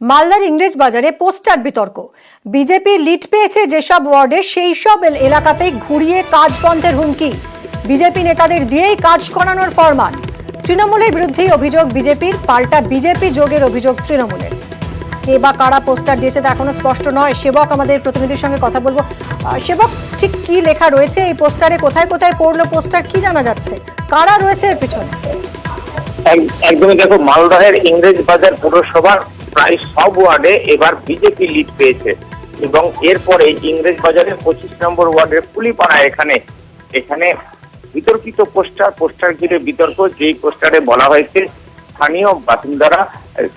মালদার ইংরেজ বাজারে পোস্টার বিতর্ক। বিজেপি লিড পেয়েছে যেসব ওয়ার্ডে সেই সব এলাকাতেই ঘুরিয়ে কাজ বন্ধের হুমকি। বিজেপি নেতাদের দিয়েই কাজ করানোর ফরমান। তৃণমূলের বিরুদ্ধে অভিযোগ বিজেপির, পাল্টা বিজেপি যোগের অভিযোগ তৃণমূলের। কে বা কারা পোস্টার দিয়েছে তা এখনো স্পষ্ট নয়। সেবক আমাদের প্রতিনিধির সঙ্গে কথা বলবো। সেবক, ঠিক কি লেখা রয়েছে এই পোস্টারে? কোথায় কোথায় পড়লো পোস্টার, কি জানা যাচ্ছে? কারা রয়েছে এর পিছনে? একদমই দেখো, মালদহের ইংরেজ বাজার পুরসভার প্রায় সব ওয়ার্ডে এবার বিজেপি লিড পেয়েছে এবং এরপরে ইংরেজ বাজারের 25 নম্বর ওয়ার্ডের কুলিপাড়া এখানে বিতর্কিত পোস্টার ঘিরে বিতর্ক। যেই পোস্টারে বলা হয়েছে স্থানীয় বাসিন্দারা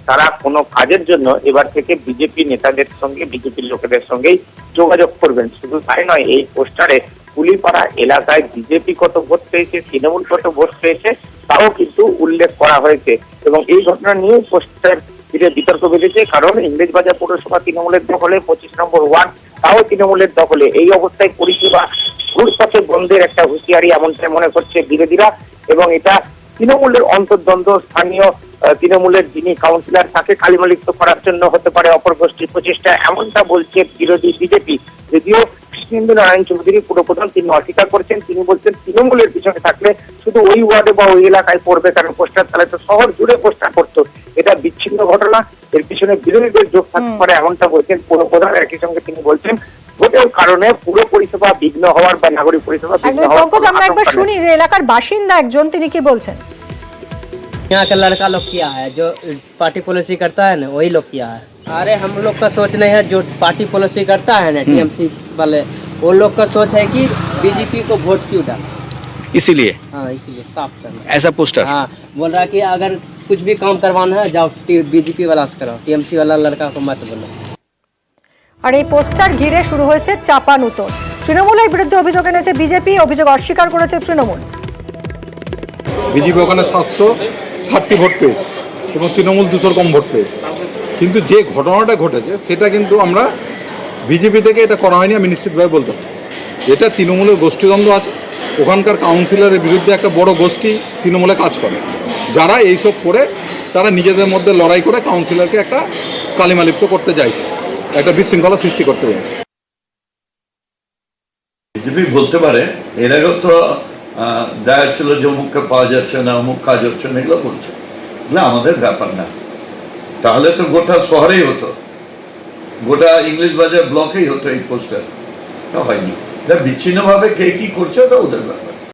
তারা কোনো কাজের জন্য এবার থেকে বিজেপি নেতাদের সঙ্গে, বিজেপির লোকেদের সঙ্গেই যোগাযোগ করবেন। শুধু তাই নয়, এই পোস্টারে কুলিপাড়া এলাকায় বিজেপি কত ভোট পেয়েছে, তৃণমূল কত ভোট পেয়েছে তাও কিন্তু উল্লেখ করা হয়েছে। এবং এই ঘটনা নিয়ে পোস্টার ঘিরে বিতর্ক বেঁধেছে, কারণ ইংরেজবাজার পৌরসভা তৃণমূলের দখলে, 25 নম্বর ওয়ার্ড তাও তৃণমূলের দখলে। এই অবস্থায় পরিষেবা ঘুরপথে বন্ধের একটা হুঁশিয়ারি এমনটাই মনে করছে বিরোধীরা। এবং এটা তৃণমূলের অন্তর্দ্বন্দ্ব, স্থানীয় তৃণমূলের যিনি কাউন্সিলর তাকে কালিমালিপ্ত করার জন্য হতে পারে অপর গোষ্ঠীর প্রচেষ্টা, এমনটা বলছে বিরোধী বিজেপি। যদিও কৃষ্ণেন্দু নারায়ণ চৌধুরী পুরপ্রধান, তিনি অস্বীকার করছেন। তিনি বলছেন তৃণমূলের পিছনে থাকলে শুধু ওই ওয়ার্ডে বা ওই এলাকায় পড়বে, কারণ পোস্টার তাহলে তো শহর জুড়ে পোস্টার করতো। এটা বিচ্ছিন্ন ঘটনা, এর পিছনে বিরোধীদের যোগ থাকতে পারে এমনটা বলছেন পুরপ্রধান। একই সঙ্গে তিনি বলছেন ভোটের কারণে পুরো পরিষেবা বিঘ্ন হওয়ার বা নাগরিক পরিষেবা বিঘ্ন হওয়ার। আমরা একবার শুনি যে এলাকার বাসিন্দা একজন তিনি কি বলছেন। यहाँ का लड़का लोग किया है, जो पार्टी पॉलिसी करता है ना वही लोग किया है। अरे हम लोग का सोच नहीं है, जो पार्टी पॉलिसी करता है ना टीएमसी वाले, वो लोग का सोच है कि बीजेपी को वोट क्यों डाले, इसीलिए। हाँ इसीलिए साफ करना ऐसा पोस्टर। हाँ बोल रहा है कि अगर कुछ भी काम करवाना है जाओ बीजेपी वाला से कराओ, टीएमसी वाला लड़का को मत बोलो। আর এই পোস্টার ঘিরে শুরু হয়েছে চাপানুতোর। তৃণমূলের বিরুদ্ধে অভিযোগ এনেছে বিজেপি, অভিযোগ অস্বীকার করেছে তৃণমূল। বিজেপি ওখানে 760টি ভোট পেয়েছে এবং তৃণমূল 200 কম ভোট পেয়েছে। কিন্তু যে ঘটনাটা ঘটেছে সেটা কিন্তু আমরা বিজেপি থেকে এটা করা হয়নি, আমি নিশ্চিতভাবে বলতে পারি। এটা তৃণমূলের গোষ্ঠীদ্বন্দ্ব আছে। ওখানকার কাউন্সিলরের বিরুদ্ধে একটা বড় গোষ্ঠী তৃণমূলে কাজ করে, যারা এইসব করে তারা নিজেদের মধ্যে লড়াই করে কাউন্সিলরকে একটা কালিমালিপ্ত করতে চাইছে, একটা বিশৃঙ্খলা সৃষ্টি করতে চাইছে। বিজেপি বলতে পারে এর আগেও তো দেখা ছিল যে অমুককে পাওয়া যাচ্ছে না, অমুক কাজ হচ্ছে না, এগুলো বলছে। এগুলো আমাদের ব্যাপার না। তাহলে তো গোটা শহরেই হতো, গোটা ইংলিশ বাজার ব্লকেই হতো এই পোস্টার। হয়নি। বিচ্ছিন্নভাবে কে কি করছে ওটা ওদের ব্যাপার।